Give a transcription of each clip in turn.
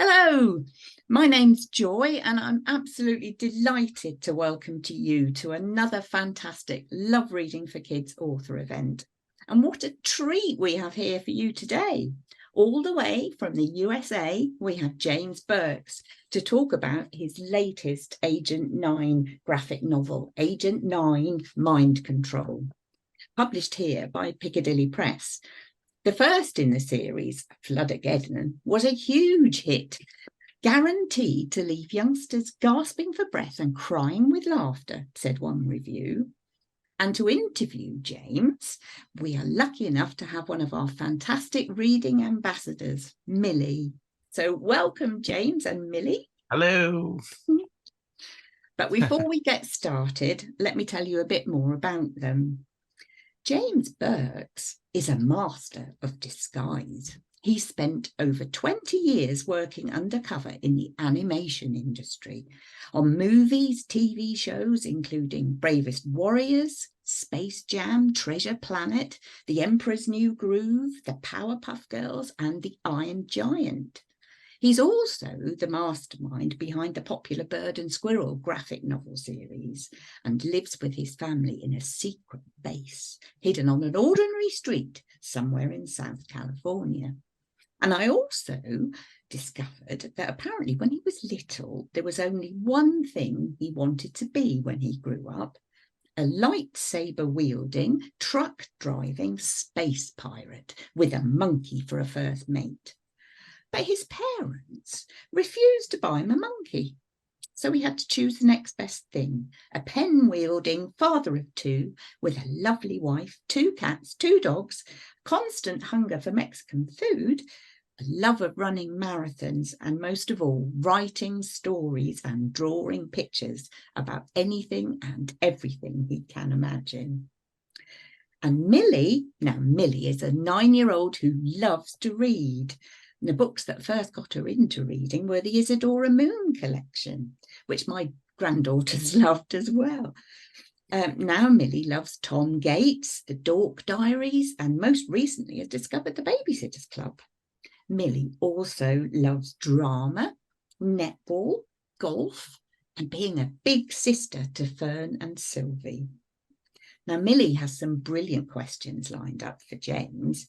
Hello, my name's Joy and I'm absolutely delighted to welcome you to another fantastic Love Reading for Kids author event. And what a treat we have here for you today. All the way from the USA, we have James Burks to talk about his latest Agent 9 graphic novel, Agent 9 Mind Control, published here by Piccadilly Press. The first in the series, Floodageddon, was a huge hit, guaranteed to leave youngsters gasping for breath and crying with laughter, said one review. And to interview James, we are lucky enough to have one of our fantastic reading ambassadors, Millie. So welcome, James and Millie. Hello. But before we get started, let me tell you a bit more about them. James Burks is a master of disguise. He spent over 20 years working undercover in the animation industry on movies, TV shows, including Bravest Warriors, Space Jam, Treasure Planet, The Emperor's New Groove, The Powerpuff Girls, and The Iron Giant. He's also the mastermind behind the popular Bird and Squirrel graphic novel series and lives with his family in a secret base hidden on an ordinary street somewhere in South California. And I also discovered that apparently when he was little, there was only one thing he wanted to be when he grew up: a lightsaber-wielding, truck-driving space pirate with a monkey for a first mate. But his parents refused to buy him a monkey. So he had to choose the next best thing: a pen-wielding father of two with a lovely wife, 2 cats, 2 dogs, constant hunger for Mexican food, a love of running marathons, and most of all, writing stories and drawing pictures about anything and everything he can imagine. And Millie is a 9-year-old who loves to read. The books that first got her into reading were the Isadora Moon collection, which my granddaughters loved as well. Now Millie loves Tom Gates, the Dork Diaries, and most recently has discovered the Babysitters Club. Millie also loves drama, netball, golf, and being a big sister to Fern and Sylvie. Now Millie has some brilliant questions lined up for James,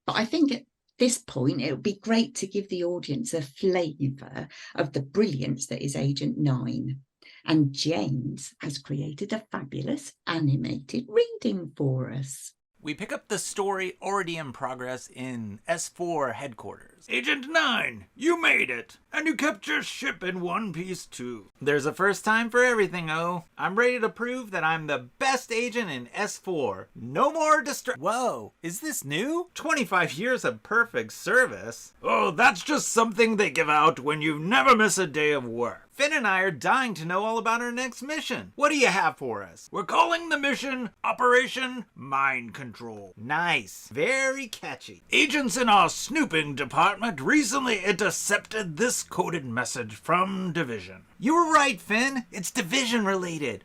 but I think at this point it would be great to give the audience a flavour of the brilliance that is Agent 9. And James has created a fabulous animated reading for us. We pick up the story already in progress in S4 headquarters. Agent 9, you made it! And you kept your ship in one piece too. There's a first time for everything, O. I'm ready to prove that I'm the best agent in S4. No more Whoa, is this new? 25 years of perfect service. Oh, that's just something they give out when you never miss a day of work. Finn and I are dying to know all about our next mission. What do you have for us? We're calling the mission Operation Mind Control. Nice. Very catchy. Agents in our snooping department recently intercepted this coded message from Division. You were right, Finn. It's Division related.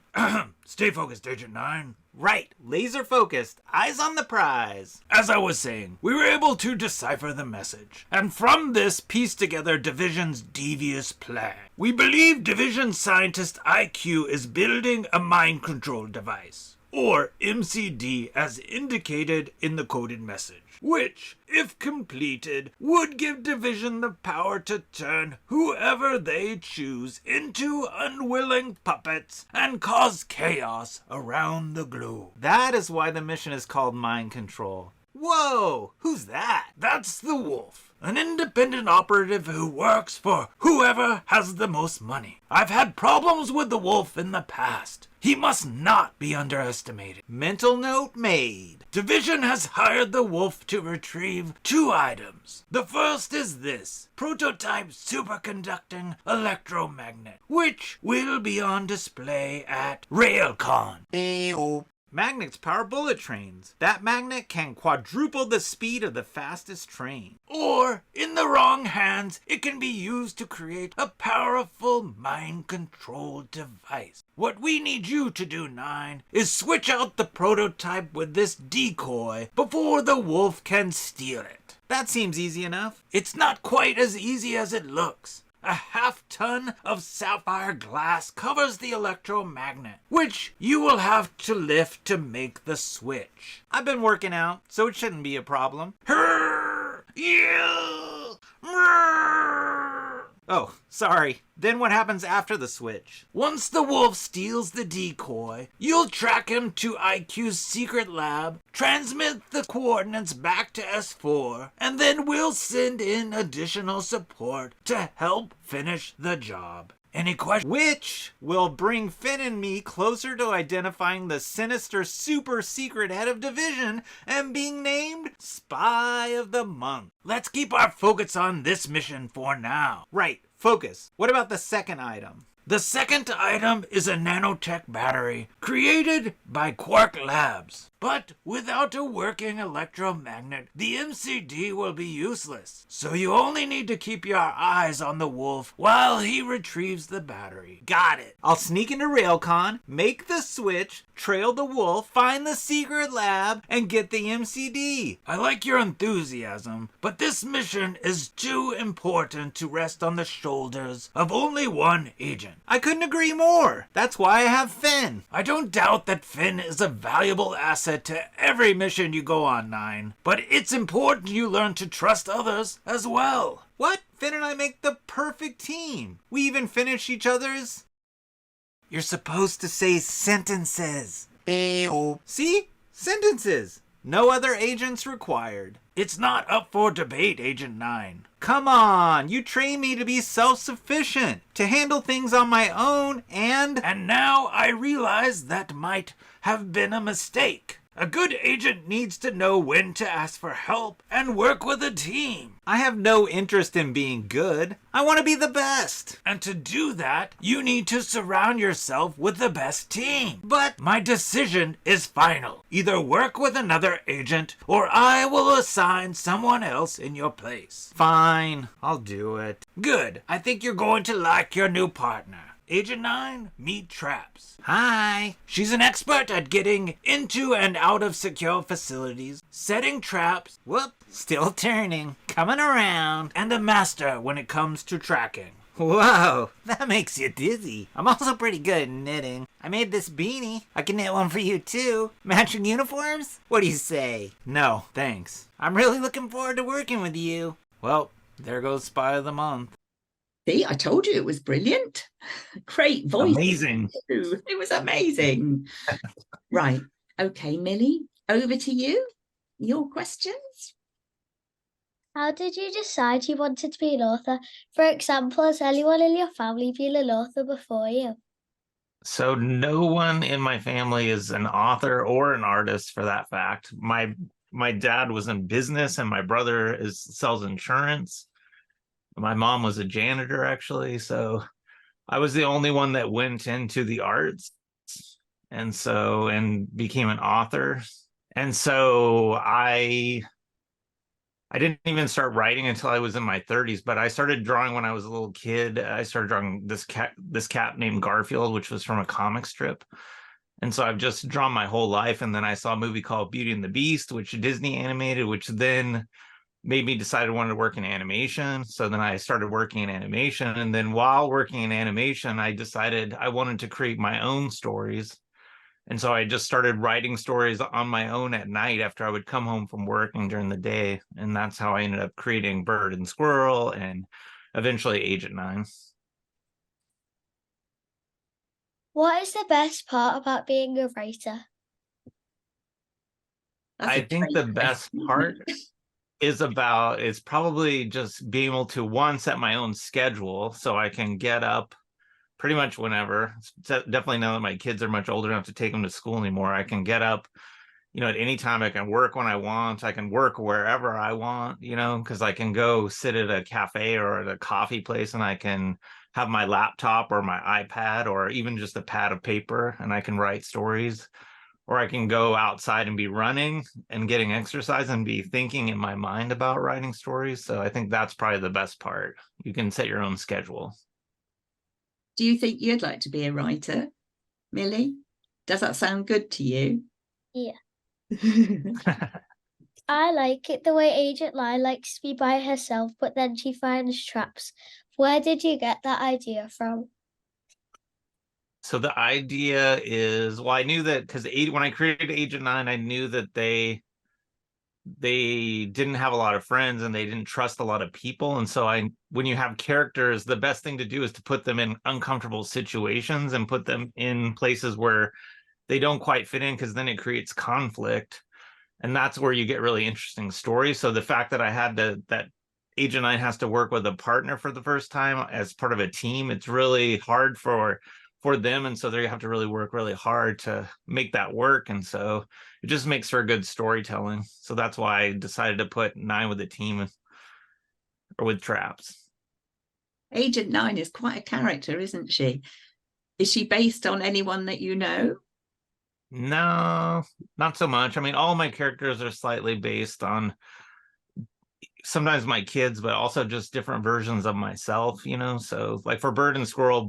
Stay focused, Agent 9. Right, laser focused, eyes on the prize. As I was saying, we were able to decipher the message, and from this piece together Division's devious plan. We believe Division scientist IQ is building a mind control device, or MCD as indicated in the coded message, which, if completed, would give Division the power to turn whoever they choose into unwilling puppets and cause chaos around the globe. That is why the mission is called Mind Control. Whoa, who's that? That's the Wolf, an independent operative who works for whoever has the most money. I've had problems with the Wolf in the past. He must not be underestimated. Mental note made. Division has hired the Wolf to retrieve 2 items. The first is this prototype superconducting electromagnet, which will be on display at RailCon. Magnets power bullet trains. That magnet can quadruple the speed of the fastest train. Or, in the wrong hands, it can be used to create a powerful mind control device. What we need you to do, 9, is switch out the prototype with this decoy before the wolf can steal it. That seems easy enough. It's not quite as easy as it looks. A half-ton of sapphire glass covers the electromagnet, which you will have to lift to make the switch. I've been working out, so it shouldn't be a problem. Oh, sorry. Then what happens after the switch? Once the wolf steals the decoy, you'll track him to IQ's secret lab, transmit the coordinates back to S4, and then we'll send in additional support to help finish the job. Any questions? Which will bring Finn and me closer to identifying the sinister super secret head of division and being named Spy of the Month. Let's keep our focus on this mission for now. Right, focus. What about the second item? The second item is a nanotech battery created by Quark Labs. But without a working electromagnet, the MCD will be useless. So you only need to keep your eyes on the wolf while he retrieves the battery. Got it. I'll sneak into Railcon, make the switch, trail the wolf, find the secret lab, and get the MCD. I like your enthusiasm, but this mission is too important to rest on the shoulders of only one agent. I couldn't agree more. That's why I have Finn. I don't doubt that Finn is a valuable asset to every mission you go on, 9, but it's important you learn to trust others as well. What? Finn and I make the perfect team. We even finish each other's... You're supposed to say sentences. See? Sentences. No other agents required. It's not up for debate, Agent 9. Come on, you trained me to be self-sufficient, to handle things on my own, and now I realize that might have been a mistake. A good agent needs to know when to ask for help and work with a team. I have no interest in being good. I want to be the best. And to do that, you need to surround yourself with the best team. But my decision is final. Either work with another agent or I will assign someone else in your place. Fine, I'll do it. Good. I think you're going to like your new partner. Agent 9, meet Traps. Hi. She's an expert at getting into and out of secure facilities, setting traps, still turning, coming around, and a master when it comes to tracking. Whoa, that makes you dizzy. I'm also pretty good at knitting. I made this beanie. I can knit one for you too. Matching uniforms? What do you say? No, thanks. I'm really looking forward to working with you. Well, there goes Spy of the Month. See, I told you it was brilliant. Great voice. Amazing. It was amazing. Right. Okay, Millie, over to you. Your questions? How did you decide you wanted to be an author? For example, has anyone in your family been an author before you? So no one in my family is an author or an artist for that fact. My dad was in business and my brother sells insurance. My mom was a janitor, actually, so I was the only one that went into the arts and became an author. And so I didn't even start writing until I was in my 30s, but I started drawing when I was a little kid. I started drawing this cat named Garfield, which was from a comic strip. And so I've just drawn my whole life. And then I saw a movie called Beauty and the Beast, which Disney animated, which then made me decide I wanted to work in animation. So then I started working in animation. And then while working in animation, I decided I wanted to create my own stories. And so I just started writing stories on my own at night after I would come home from working during the day. And that's how I ended up creating Bird and Squirrel and eventually Agent 9. What is the best part about being a writer? I think the best part is probably just being able to, one, set my own schedule so I can get up pretty much whenever. Definitely now that my kids are much older enough to take them to school anymore, I can get up, at any time. I can work when I want. I can work wherever I want, because I can go sit at a cafe or at a coffee place and I can have my laptop or my iPad or even just a pad of paper and I can write stories. or I can go outside and be running and getting exercise and be thinking in my mind about writing stories. So I think that's probably the best part. You can set your own schedule. Do you think you'd like to be a writer, Millie? Does that sound good to you? Yeah. I like it the way Agent Lie likes to be by herself, but then she finds traps. Where did you get that idea from? So the idea is, well, I knew that because when I created Agent 9, I knew that they didn't have a lot of friends and they didn't trust a lot of people. And so when you have characters, the best thing to do is to put them in uncomfortable situations and put them in places where they don't quite fit in, because then it creates conflict. And that's where you get really interesting stories. So the fact that I had that Agent 9 has to work with a partner for the first time as part of a team, it's really hard for them, and so they have to really work really hard to make that work, and so it just makes for good storytelling. So that's why I decided to put 9 with a team or with traps. Agent 9 is quite a character, isn't she? Is she based on anyone that you know? No, not so much. I mean, all my characters are slightly based on sometimes my kids, but also just different versions of myself, so like for Bird and Squirrel,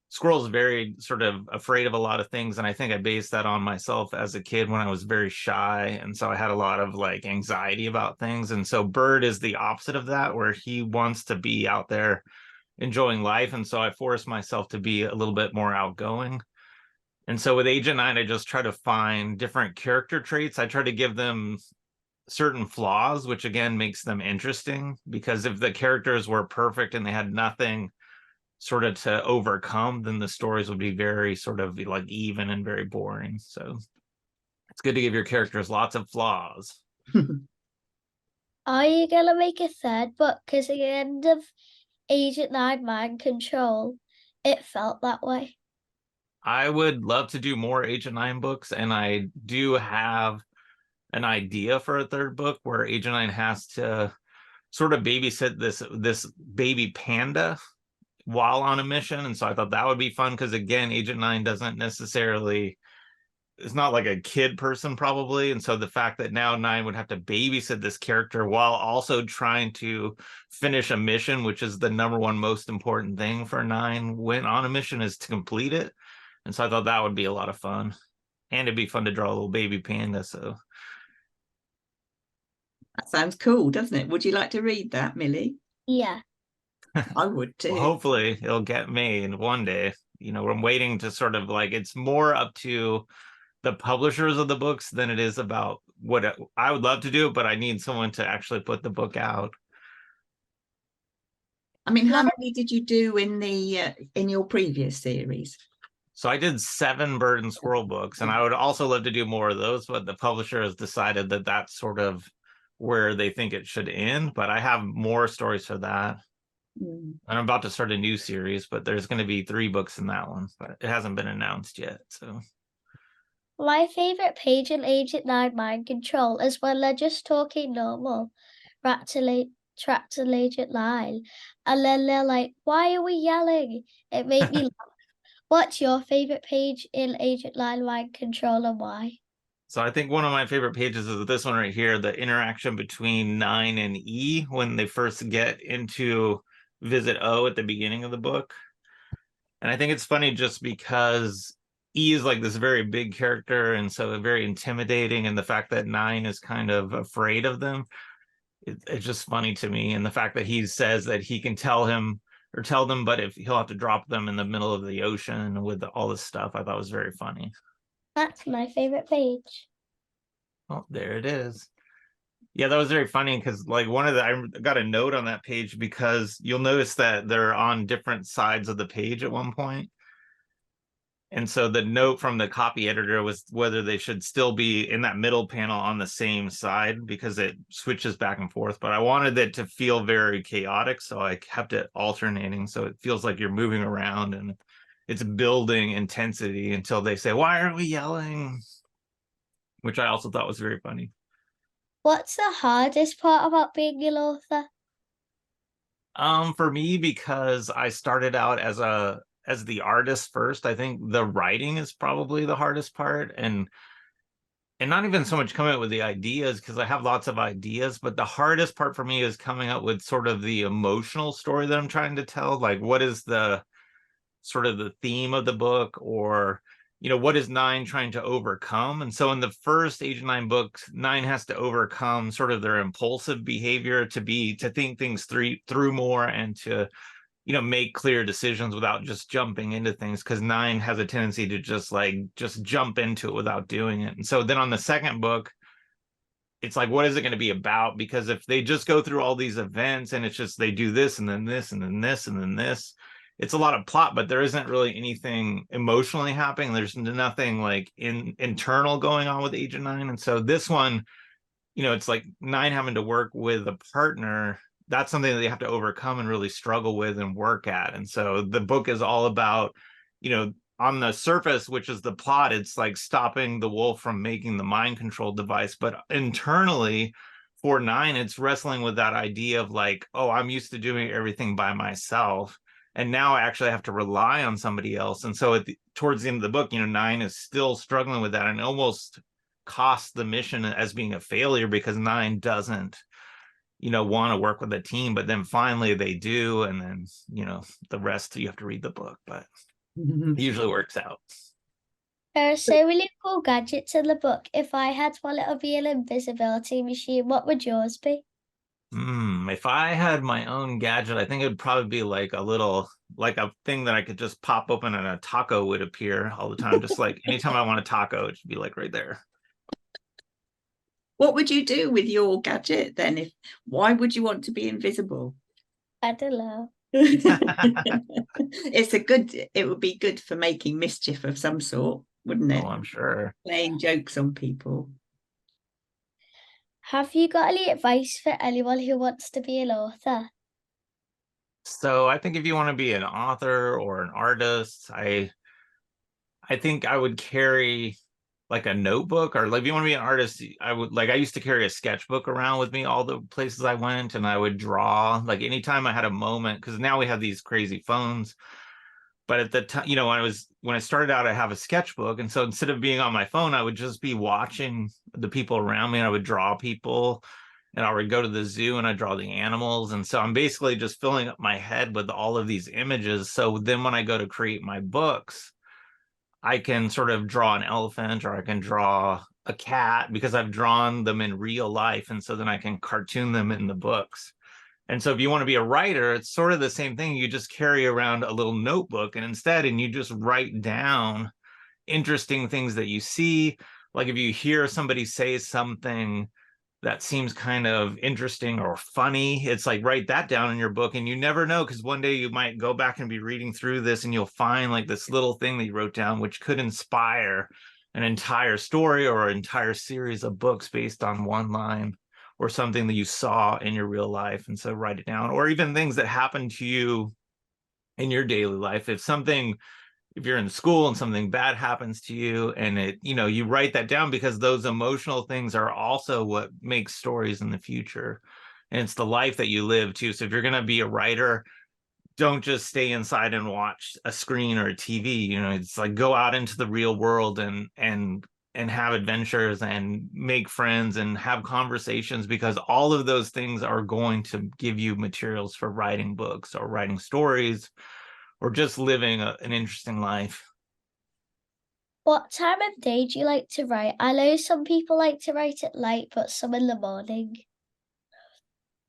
Squirrel's very sort of afraid of a lot of things, and I think I based that on myself as a kid when I was very shy, and so I had a lot of like anxiety about things. And so Bird is the opposite of that, where he wants to be out there enjoying life, and so I forced myself to be a little bit more outgoing. And so with Agent 9, I just try to find different character traits. I try to give them certain flaws, which again makes them interesting, because if the characters were perfect and they had nothing sort of to overcome, then the stories would be very sort of like even and very boring. So it's good to give your characters lots of flaws. Are you gonna make a third book? Because at the end of Agent 9 Mind Control, it felt that way. I would love to do more Agent 9 books, and I do have an idea for a third book where Agent 9 has to sort of babysit this baby panda while on a mission. And so I thought that would be fun, because again, Agent 9 doesn't necessarily, it's not like a kid person probably, and so the fact that now 9 would have to babysit this character while also trying to finish a mission, which is the number one most important thing for 9 when on a mission, is to complete it. And so I thought that would be a lot of fun, and it'd be fun to draw a little baby panda. So That sounds cool, doesn't it? Would you like to read that, Millie? Yeah. I would too. well, hopefully it'll get made one day. I'm waiting to sort of like, it's more up to the publishers of the books than it is about what I would love to do, but I need someone to actually put the book out. I mean, how many did you do in your previous series? So I did 7 Bird and Squirrel books, and I would also love to do more of those, but the publisher has decided that that's sort of where they think it should end. But I have more stories for that. And I'm about to start a new series, but there's going to be 3 books in that one, but it hasn't been announced yet. So My favorite page in Agent 9 Mind Control is when they're just talking normal, trapped in Agent 9, and then they're like, "Why are we yelling?" It made me laugh. What's your favorite page in Agent 9 Mind Control, and why? So I think one of my favorite pages is this one right here, the interaction between 9 and E when they first get into Visit O at the beginning of the book. And I think it's funny just because E is like this very big character, and so very intimidating, and the fact that 9 is kind of afraid of them, it's just funny to me. And the fact that he says that he can tell them, but if he'll have to drop them in the middle of the ocean with all this stuff, I thought was very funny. That's my favorite page. Oh, there it is. Yeah, that was very funny, because like I got a note on that page, because you'll notice that they're on different sides of the page at one point. And so the note from the copy editor was whether they should still be in that middle panel on the same side, because it switches back and forth. But I wanted it to feel very chaotic, so I kept it alternating, so it feels like you're moving around and it's building intensity until they say, "Why aren't we yelling?" Which I also thought was very funny. What's the hardest part about being an author? For me, because I started out as a as the artist first. I think the writing is probably the hardest part, and not even so much coming up with the ideas, because I have lots of ideas, but the hardest part for me is coming up with sort of the emotional story that I'm trying to tell. Like, what is the sort of the theme of the book, or what is Nine trying to overcome? And so in the first Age of Nine book, Nine has to overcome sort of their impulsive behavior, to think things through more, and to make clear decisions without just jumping into things, because Nine has a tendency to just jump into it without doing it. And so then on the second book, it's like, what is it going to be about? Because if they just go through all these events and it's just they do this and then this and then this and then this, it's a lot of plot, but there isn't really anything emotionally happening. There's nothing like internal going on with Age of Nine. And so this one, it's like Nine having to work with a partner. That's something that they have to overcome and really struggle with and work at. And so the book is all about, on the surface, which is the plot, it's like stopping the wolf from making the mind control device. But internally, for Nine, it's wrestling with that idea of like, oh, I'm used to doing everything by myself, and now I actually have to rely on somebody else. And so towards the end of the book, Nine is still struggling with that, and almost costs the mission as being a failure, because Nine doesn't want to work with a team, but then finally they do, and then the rest you have to read the book, but it usually works out. There are so many cool gadgets in the book. If I had one little real invisibility machine, what would yours be? If I had my own gadget, I think it would probably be like a thing that I could just pop open and a taco would appear all the time. Just like anytime I want a taco, it should be like right there. What would you do with your gadget then? Why would you want to be invisible? I don't know. It would be good for making mischief of some sort, wouldn't it? Oh, I'm sure. Playing jokes on people. Have you got any advice for anyone who wants to be an author? So I think if you want to be an author or an artist, I think I would carry like a notebook, or like if you want to be an artist, I used to carry a sketchbook around with me all the places I went, and I would draw like anytime I had a moment, because now we have these crazy phones. But at the time, when I started out, I have a sketchbook. And so instead of being on my phone, I would just be watching the people around me, and I would draw people, and I would go to the zoo and I draw the animals. And so I'm basically just filling up my head with all of these images. So then when I go to create my books, I can sort of draw an elephant, or I can draw a cat, because I've drawn them in real life. And so then I can cartoon them in the books. And so if you want to be a writer, it's sort of the same thing. You just carry around a little notebook, and you just write down interesting things that you see. Like if you hear somebody say something that seems kind of interesting or funny, it's like, write that down in your book. And you never know, because one day you might go back and be reading through this, and you'll find like this little thing that you wrote down, which could inspire an entire story or an entire series of books based on one line or something that you saw in your real life. And so write it down. Or even things that happen to you in your daily life. If you're in school and something bad happens to you, and you write that down, because those emotional things are also what makes stories in the future. And it's the life that you live too. So if you're going to be a writer, don't just stay inside and watch a screen or a TV. It's like, go out into the real world and have adventures and make friends and have conversations, because all of those things are going to give you materials for writing books or writing stories, or just living an interesting life. What time of day do you like to write? I know some people like to write at night, but some in the morning.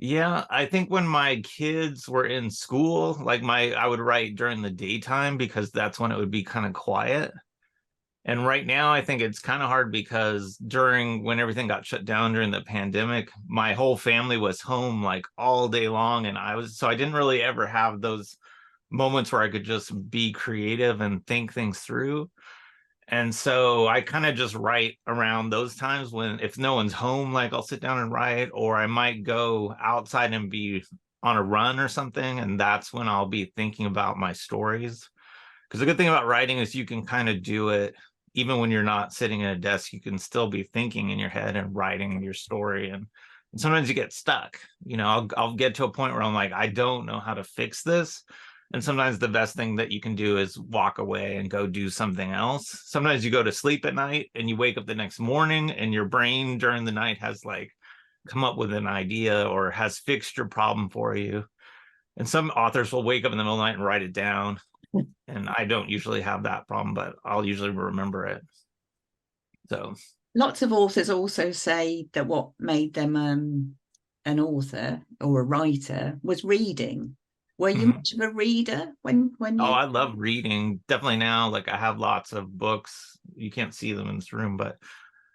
Yeah, I think when my kids were in school, I would write during the daytime, because that's when it would be kind of quiet. And right now, I think it's kind of hard, because when everything got shut down during the pandemic, my whole family was home like all day long. And so I didn't really ever have those moments where I could just be creative and think things through. And so I kind of just write around those times, when if no one's home, like I'll sit down and write, or I might go outside and be on a run or something. And that's when I'll be thinking about my stories. Because the good thing about writing is you can kind of do it even when you're not sitting at a desk. You can still be thinking in your head and writing your story. And sometimes you get stuck. I'll get to a point where I'm like, I don't know how to fix this. And sometimes the best thing that you can do is walk away and go do something else. Sometimes you go to sleep at night and you wake up the next morning and your brain during the night has like come up with an idea or has fixed your problem for you. And some authors will wake up in the middle of the night and write it down. And I don't usually have that problem, but I'll usually remember it. So lots of authors also say that what made them an author or a writer was reading. Were you much of a reader when you? Oh, I love reading. Definitely now, like I have lots of books. You can't see them in this room, but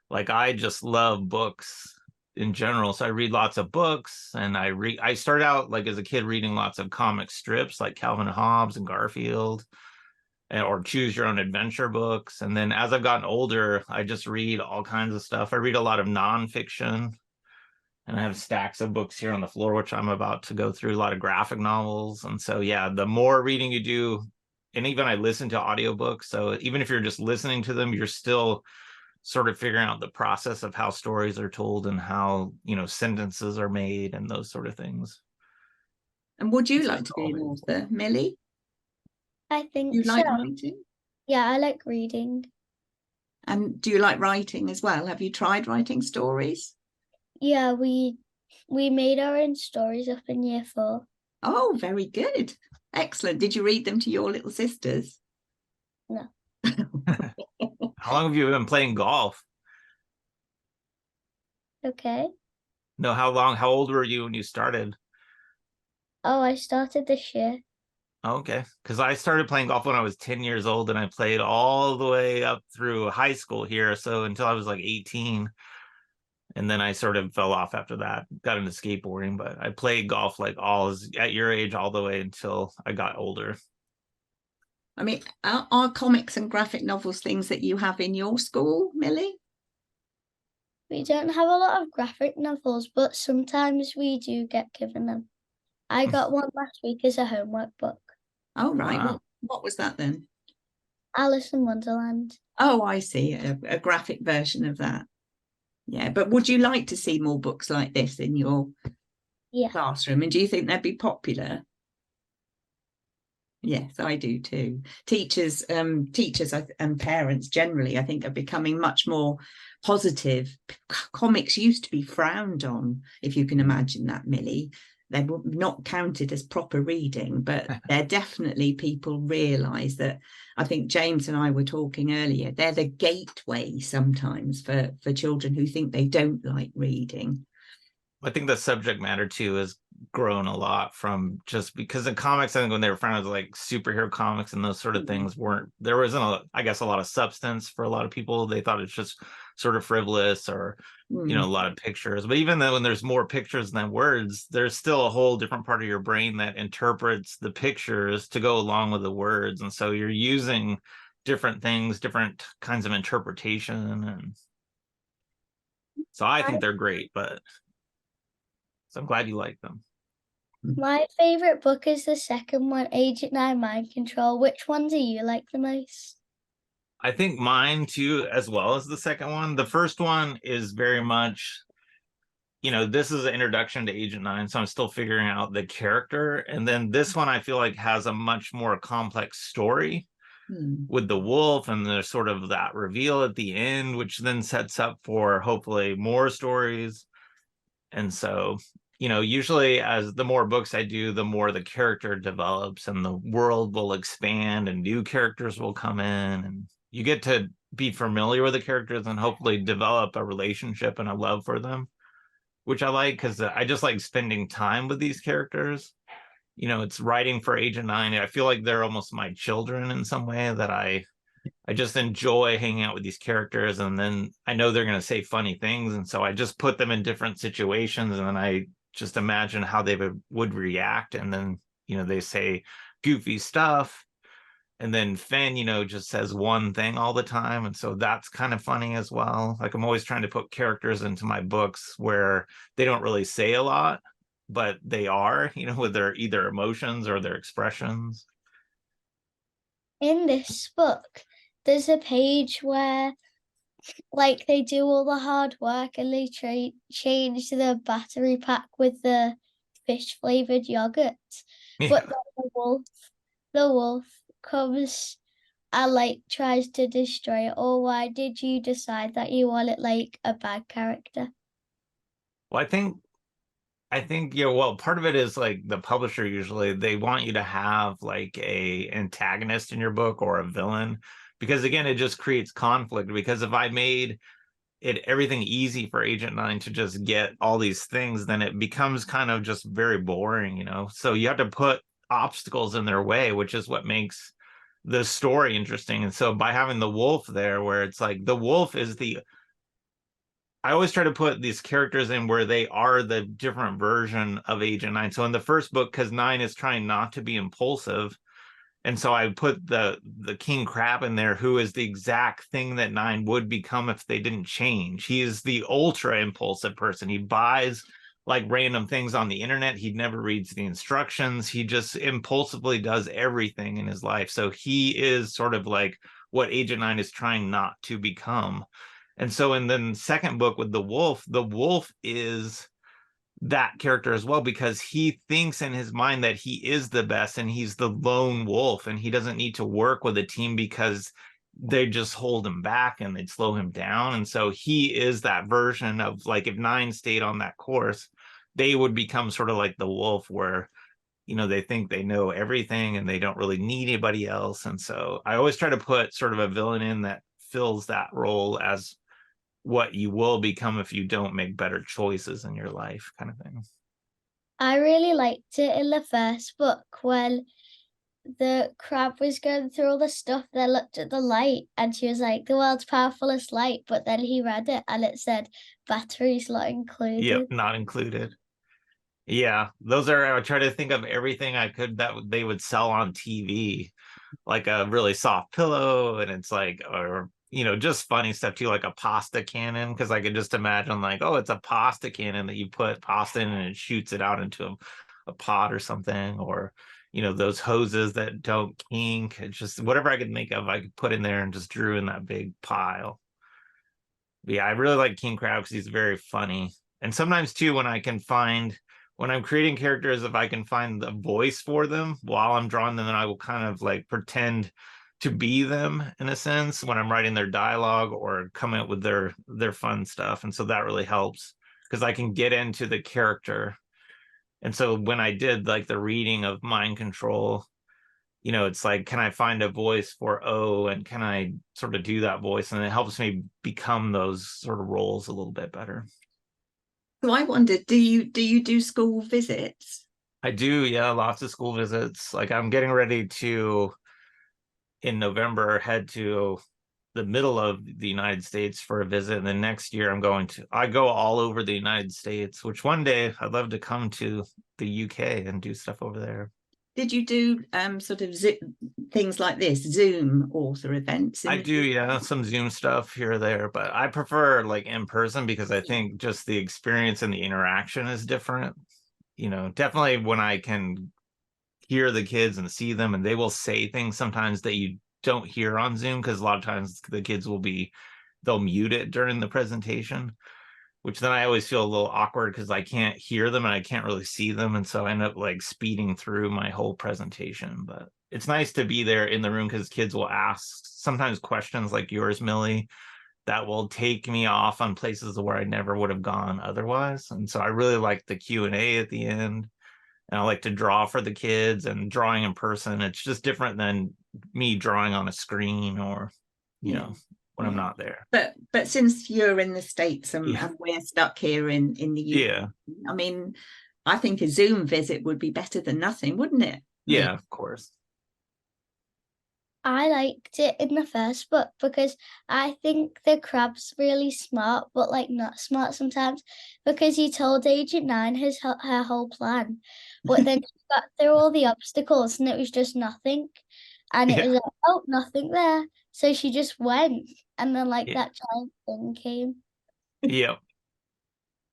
like I just love books in general. So I read lots of books, and I started out like as a kid reading lots of comic strips like Calvin and Hobbes and Garfield, or choose your own adventure books. And then as I've gotten older, I just read all kinds of stuff. I read a lot of nonfiction, and I have stacks of books here on the floor, which I'm about to go through, a lot of graphic novels. And so, yeah, the more reading you do, and even I listen to audiobooks. So even if you're just listening to them, you're still sort of figuring out the process of how stories are told and how, sentences are made and those sort of things. And would you like to be an author, Millie? I think You so. like writing? Yeah, I like reading. And do you like writing as well? Have you tried writing stories? Yeah, we made our own stories up in year 4. Oh, very good. Excellent. Did you read them to your little sisters? No. How long have you been playing golf? Okay. No, how old were you when you started? Oh, I started this year. Okay, because I started playing golf when I was 10 years old, and I played all the way up through high school here, so until I was like 18. And then I sort of fell off after that, got into skateboarding, but I played golf like at your age all the way until I got older. I mean, are comics and graphic novels things that you have in your school, Millie? We don't have a lot of graphic novels, but sometimes we do get given them. I got one last week as a homework book. Oh, right. Wow. What was that then? Alice in Wonderland. Oh, I see. A graphic version of that. Yeah, but would you like to see more books like this in your classroom? And do you think they'd be popular? Yes, I do too. Teachers and parents generally, I think, are becoming much more positive. Comics used to be frowned on, if you can imagine that, Millie. They were not counted as proper reading, but they're definitely, people realise that. I think James and I were talking earlier, they're the gateway sometimes for children who think they don't like reading. I think the subject matter too has grown a lot from just because in comics, I think when they were founded like superhero comics and those sort of things there wasn't a lot of substance for a lot of people. They thought it's just sort of frivolous or a lot of pictures. But even though when there's more pictures than words, there's still a whole different part of your brain that interprets the pictures to go along with the words. And so you're using different things, different kinds of interpretation. And so I think they're great, so I'm glad you like them. My favorite book is the second one, Agent 9 Mind Control. Which one do you like the most? I think mine too, as well as the second one. The first one is very much, this is an introduction to Agent 9, so I'm still figuring out the character. And then this one I feel like has a much more complex story with the wolf, and there's sort of that reveal at the end, which then sets up for hopefully more stories. And so, usually as the more books I do, the more the character develops and the world will expand and new characters will come in, and you get to be familiar with the characters and hopefully develop a relationship and a love for them, which I like because I just like spending time with these characters. It's writing for Agent 9. I feel like they're almost my children in some way, that I just enjoy hanging out with these characters, and then I know they're going to say funny things, and so I just put them in different situations, and then I just imagine how they would react, and then they say goofy stuff, and then Finn just says one thing all the time, and so that's kind of funny as well. Like I'm always trying to put characters into my books where they don't really say a lot, but they are with their either emotions or their expressions. In this book, there's a page where like they do all the hard work and they change the battery pack with the fish flavored yogurt. But then the wolf the wolf comes and like tries to destroy it, or why did you decide that you wanted like a bad character? Well, I think well, part of it is like the publisher usually they want you to have like a antagonist in your book or a villain, because again, it just creates conflict. Because if I made it everything easy for Agent 9 to just get all these things, then it becomes kind of just very boring, So you have to put obstacles in their way, which is what makes the story interesting. And so by having the wolf there, where it's like the wolf is I always try to put these characters in where they are the different version of Agent 9. So in the first book, because 9 is trying not to be impulsive, and so I put the king crab in there, who is the exact thing that 9 would become if they didn't change. He is the ultra impulsive person. He buys like random things on the internet. He never reads the instructions. He just impulsively does everything in his life. So he is sort of like what Agent 9 is trying not to become. And so in the second book with the wolf is that character as well, because he thinks in his mind that he is the best and he's the lone wolf and he doesn't need to work with a team because they just hold him back and they'd slow him down. And so he is that version of like, if 9 stayed on that course, they would become sort of like the wolf, where they think they know everything and they don't really need anybody else. And so I always try to put sort of a villain in that fills that role as what you will become if you don't make better choices in your life, kind of thing. I really liked it in the first book when the crab was going through all the stuff. They looked at the light and she was like, the world's powerfulest light, but then he read it and it said batteries not included. Yep, not included. Yeah, those are, I try to think of everything I could that they would sell on TV, like a really soft pillow, and it's like, or just funny stuff too, like a pasta cannon, because I could just imagine like, oh, it's a pasta cannon that you put pasta in and it shoots it out into a pot or something, or those hoses that don't kink. It's just whatever I could think of, I could put in there and just drew in that big pile. But yeah, I really like King Crab because he's very funny. And sometimes too, when I'm creating characters, if I can find the voice for them while I'm drawing them, then I will kind of like pretend to be them in a sense when I'm writing their dialogue or coming up with their fun stuff. And so that really helps because I can get into the character. And so when I did like the reading of Mind Control, it's like, can I find a voice for O, and can I sort of do that voice? And it helps me become those sort of roles a little bit better. So I wondered, do you do school visits? I do, yeah, lots of school visits. Like I'm getting ready to, in November, head to the middle of the United States for a visit. And then next year I go all over the United States, which one day I'd love to come to the UK and do stuff over there. Did you do sort of things like this, Zoom author events? I do, yeah, some Zoom stuff here or there, but I prefer like in person because I think just the experience and the interaction is different. Definitely when I can hear the kids and see them, and they will say things sometimes that you don't hear on Zoom, because a lot of times the kids they'll mute it during the presentation, which then I always feel a little awkward because I can't hear them and I can't really see them. And so I end up like speeding through my whole presentation. But it's nice to be there in the room because kids will ask sometimes questions like yours, Millie, that will take me off on places where I never would have gone otherwise. And so I really like the Q&A at the end. And I like to draw for the kids, and drawing in person, it's just different than me drawing on a screen or, when I'm not there. But since you're in the States and we're stuck here in the UK, I mean, I think a Zoom visit would be better than nothing, wouldn't it? Yeah, of course. I liked it in the first book because I think the crab's really smart, but like not smart sometimes, because he told Agent 9 her whole plan, but then she got through all the obstacles and it was just nothing. And it was like, oh, nothing there. So she just went, and then like that giant thing came. Yeah.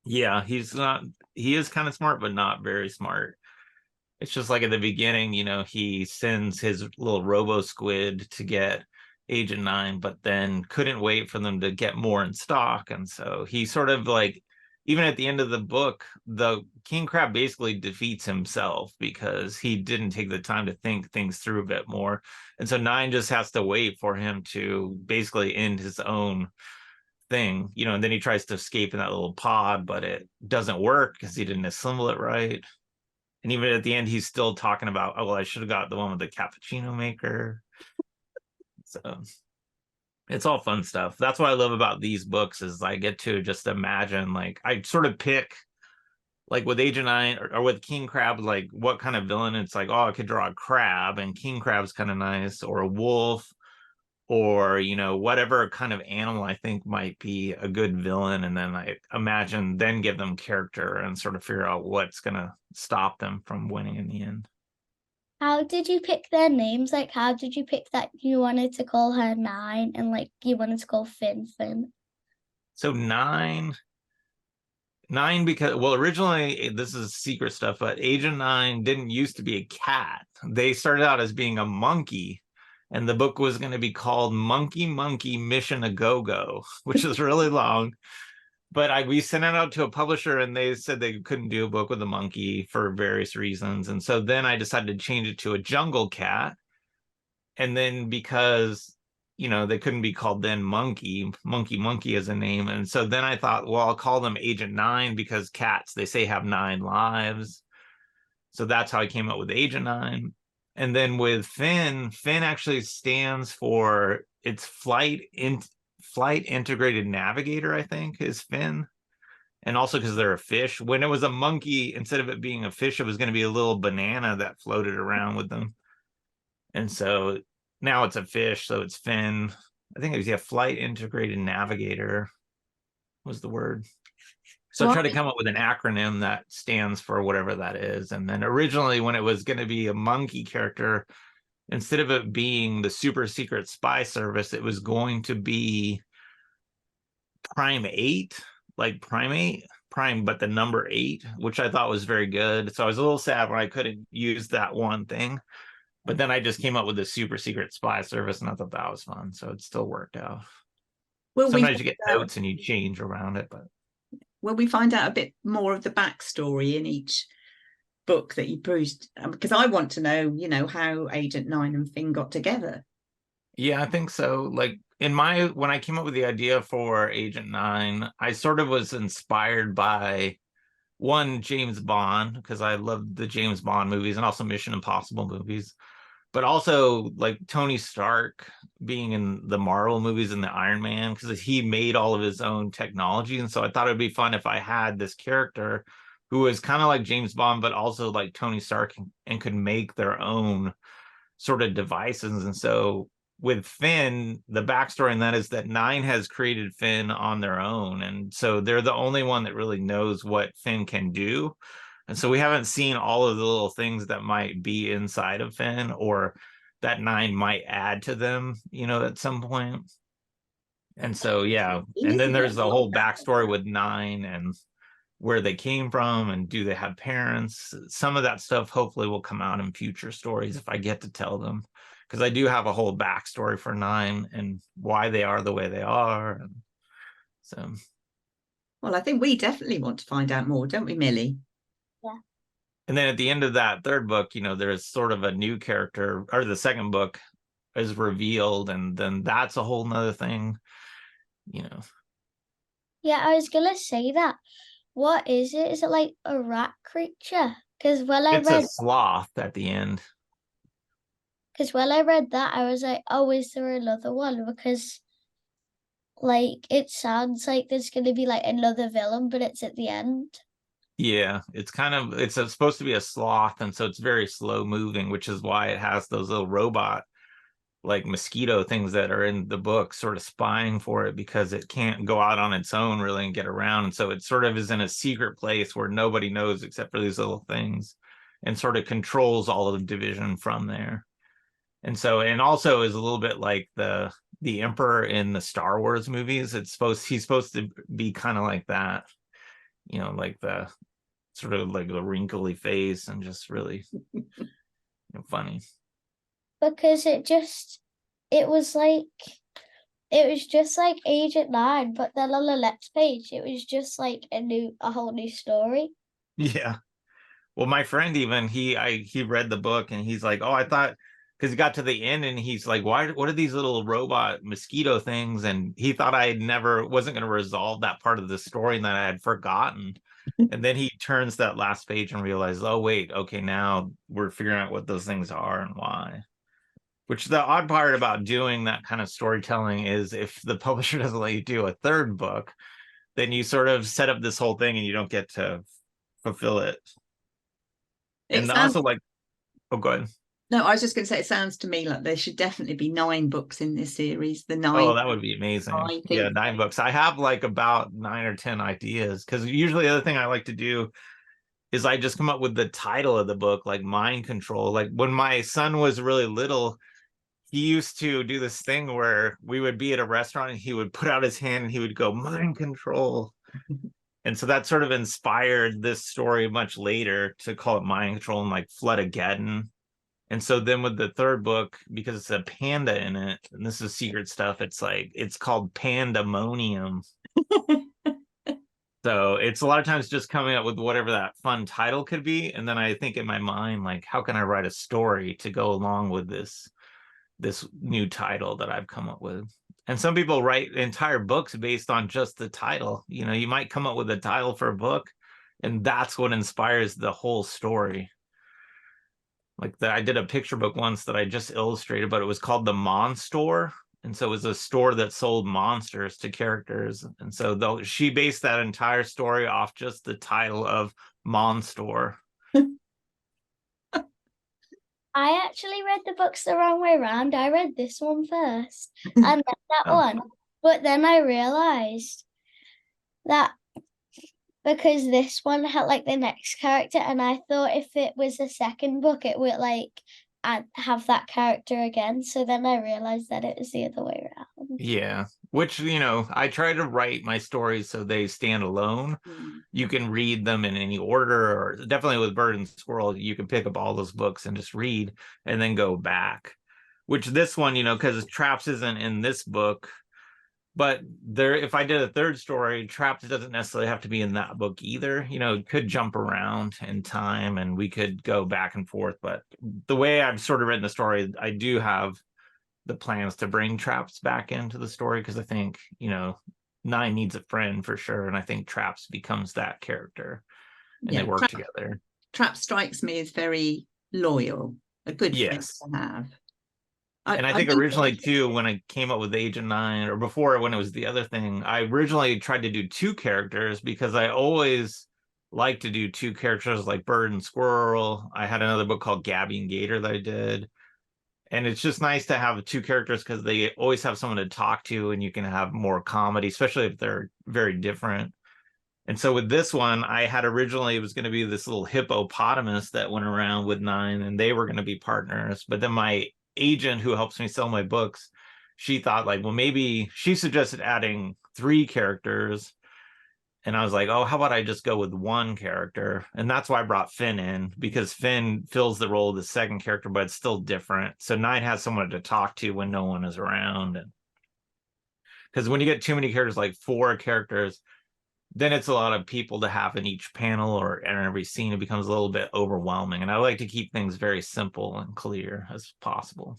Yeah, he is kind of smart, but not very smart. It's just like at the beginning, he sends his little robo squid to get Agent 9, but then couldn't wait for them to get more in stock. And so he sort of like even at the end of the book, the king crab basically defeats himself because he didn't take the time to think things through a bit more. And so Nine just has to wait for him to basically end his own thing, and then he tries to escape in that little pod, but it doesn't work because he didn't assemble it right. And even at the end, he's still talking about, oh, well, I should have got the one with the cappuccino maker. So it's all fun stuff. That's what I love about these books is I get to just imagine, like, I sort of pick, like with Agent Nine or with King Crab, like what kind of villain. It's like, oh, I could draw a crab, and King Crab's kind of nice, or a wolf, or whatever kind of animal I think might be a good villain, and then I imagine then give them character and sort of figure out what's gonna stop them from winning in the end. How did you pick their names? Like, how did you pick that you wanted to call her Nine and like you wanted to call Finn Finn? So nine, because, well, originally, this is secret stuff, but Agent Nine didn't used to be a cat. They started out as being a monkey, and the book was going to be called Monkey Monkey Mission A Go Go, which is really long. But we sent it out to a publisher, and they said they couldn't do a book with a monkey for various reasons. And so then I decided to change it to a jungle cat. And then because they couldn't be called then Monkey as a name. And so then I thought, well, I'll call them Agent Nine because cats, they say, have 9 lives. So that's how I came up with Agent Nine. And then with Finn actually stands for its flight integrated navigator, I think, is Finn. And also because they're a fish. When it was a monkey, instead of it being a fish, it was going to be a little banana that floated around with them. And so now it's a fish, so it's Finn. I think it was, flight integrated navigator was the word. So I tried to come up with an acronym that stands for whatever that is. And then originally, when it was going to be a monkey character, instead of it being the super secret spy service, it was going to be Prime 8, like Prime, but the number 8, which I thought was very good. So I was a little sad when I couldn't use that one thing. But then I just came up with a super secret spy service, and I thought that was fun. So it still worked out. Sometimes you get notes and you change around it, but will we find out a bit more of the backstory in each book that you produced? Because I want to know, how Agent Nine and Finn got together. Yeah, I think so. Like when I came up with the idea for Agent Nine, I sort of was inspired by one, James Bond, because I love the James Bond movies and also Mission Impossible movies. But also like Tony Stark being in the Marvel movies and the Iron Man, because he made all of his own technology. And so I thought it'd be fun if I had this character who was kind of like James Bond, but also like Tony Stark, and could make their own sort of devices. And so with Finn, the backstory in that is that Nine has created Finn on their own. And so they're the only one that really knows what Finn can do. And so we haven't seen all of the little things that might be inside of Finn, or that Nine might add to them, at some point. And so, yeah. And then there's the whole backstory with Nine and where they came from, and do they have parents? Some of that stuff hopefully will come out in future stories if I get to tell them, because I do have a whole backstory for Nine and why they are the way they are. And so, well, I think we definitely want to find out more, don't we, Millie? Yeah. And then at the end of that third book, there's sort of a new character, or the second book is revealed, and then that's a whole nother thing, Yeah, I was gonna say that. What is it? Is it like a rat creature? Because it's a sloth at the end. Because when I read that, I was like, oh, is there another one? Because like it sounds like there's gonna be like another villain, but it's at the end. Yeah, it's supposed to be a sloth, and so it's very slow moving, which is why it has those little robot like mosquito things that are in the book sort of spying for it, because it can't go out on its own really and get around. And so it sort of is in a secret place where nobody knows except for these little things, and sort of controls all of the division from there. And so, and also is a little bit like the Emperor in the Star Wars movies. He's supposed to be kind of like that, like the sort of like the wrinkly face and just really funny. Because it was like it was just like Agent 9, but then on the next page, it was just like a whole new story. Yeah. Well, my friend even he read the book and he's like, oh, I thought, because he got to the end and he's like, what are these little robot mosquito things? And he thought I had never wasn't going to resolve that part of the story and that I had forgotten. And then he turns that last page and realizes, oh wait, okay, now we're figuring out what those things are and why. Which the odd part about doing that kind of storytelling is if the publisher doesn't let you do a third book, then you sort of set up this whole thing and you don't get to fulfill it. It And sounds, also, like, oh, go ahead. no, I was just going to say, it sounds to me like there should definitely be 9 books in this series. The 9. Oh, that would be amazing. I think, Yeah, 9 books. I have like about 9 or 10 ideas because usually the other thing I like to do is I just come up with the title of the book, like Mind Control. Like when my son was really little, he used to do this thing where we would be at a restaurant and he would put out his hand and he would go, Mind Control. And so that sort of inspired this story much later to call it Mind Control and like Floodageddon. And so then with the third book, because it's a panda in it, and this is secret stuff, it's called Pandemonium. So it's a lot of times just coming up with whatever that fun title could be. And then I think in my mind, like, how can I write a story to go along with this new title that I've come up with? And some people write entire books based on just the title. You know, you might come up with a title for a book, and that's what inspires the whole story. Like I did a picture book once that I just illustrated, but it was called The Monstore. And so it was a store that sold monsters to characters. And so she based that entire story off just the title of Monstore. I actually read the books the wrong way around. I read this one first and then that one. But then I realized that because this one had like the next character, and I thought if it was a second book, it would like have that character again. So then I realized that it was the other way around. Yeah, which, you know, I try to write my stories so they stand alone. You can read them in any order, or definitely with Bird and Squirrel, you can pick up all those books and just read and then go back. Which this one, you know, because Traps isn't in this book, but if I did a third story, Traps doesn't necessarily have to be in that book either. You know, it could jump around in time and we could go back and forth. But the way I've sort of written the story, I do have the plans to bring Traps back into the story because I think, you know, 9 needs a friend for sure. And I think Traps becomes that character and they work together. Traps strikes me as very loyal, a good friend to have. And I think originally too, when I came up with Agent 9, or before when it was the other thing, I originally tried to do 2 characters because I always like to do 2 characters like Bird and Squirrel. I had another book called Gabby and Gator that I did. And it's just nice to have 2 characters because they always have someone to talk to and you can have more comedy, especially if they're very different. And so with this one, I had originally, it was going to be this little hippopotamus that went around with 9 and they were going to be partners. But then my agent who helps me sell my books, she thought like, well, maybe she suggested adding 3 characters. And I was like, oh, how about I just go with 1 character? And that's why I brought Finn in, because Finn fills the role of the second character, but it's still different. So 9 has someone to talk to when no one is around. And because when you get too many characters, like 4 characters, then it's a lot of people to have in each panel or in every scene. It becomes a little bit overwhelming. And I like to keep things very simple and clear as possible.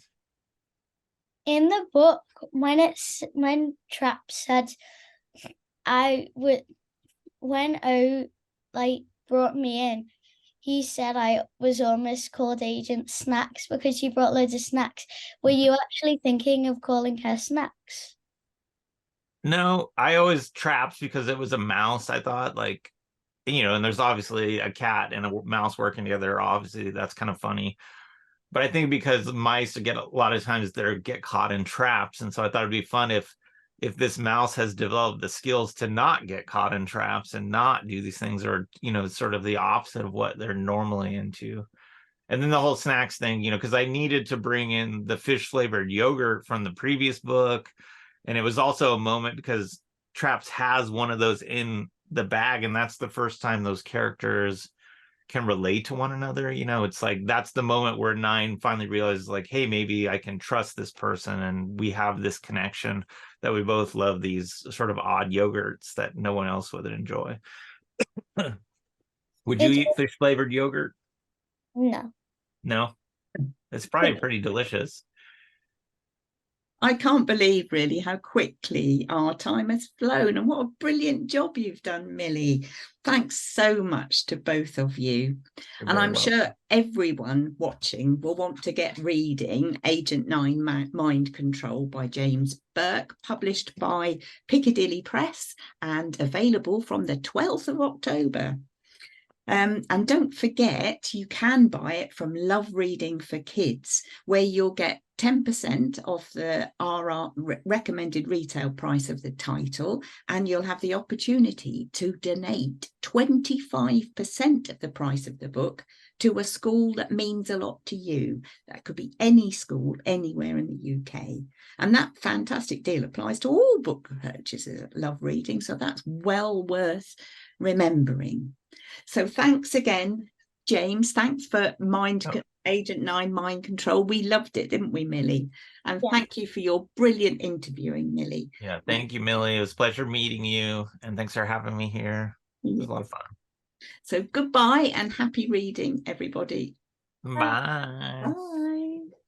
In the book, when Trap said when O like brought me in, he said I was almost called Agent Snacks because you brought loads of snacks. Were you actually thinking of calling her Snacks? No, I always Traps because it was a mouse. I thought like, you know, and there's obviously a cat and a mouse working together. Obviously, that's kind of funny. But I think because mice get a lot of times they get caught in traps, and so I thought it'd be fun if this mouse has developed the skills to not get caught in traps and not do these things, or, you know, sort of the opposite of what they're normally into. And then the whole snacks thing, you know, because I needed to bring in the fish flavored yogurt from the previous book. And it was also a moment because Traps has one of those in the bag, and that's the first time those characters can relate to one another. You know, it's like that's the moment where 9 finally realizes, like, hey, maybe I can trust this person, and we have this connection that we both love these sort of odd yogurts that no one else would enjoy. Would you It eat fish flavored yogurt? No. No, it's probably pretty delicious. I can't believe really how quickly our time has flown, and what a brilliant job you've done, Millie. Thanks so much to both of you. You're And very I'm welcome. sure everyone watching will want to get reading Agent 9 Mind Control by James Burke, published by Piccadilly Press and available from the 12th of October. And don't forget, you can buy it from Love Reading for Kids, where you'll get 10% off the recommended retail price of the title, and you'll have the opportunity to donate 25% of the price of the book to a school that means a lot to you. That could be any school anywhere in the UK. And that fantastic deal applies to all book purchases at Love Reading, so that's well worth remembering. So thanks again, James. Thanks for Agent 9 Mind Control. We loved it, didn't we, Millie? And thank you for your brilliant interviewing, Millie. Yeah, thank you, Millie. It was a pleasure meeting you, and thanks for having me here. It was a lot of fun. So goodbye and happy reading, everybody. Bye. Bye.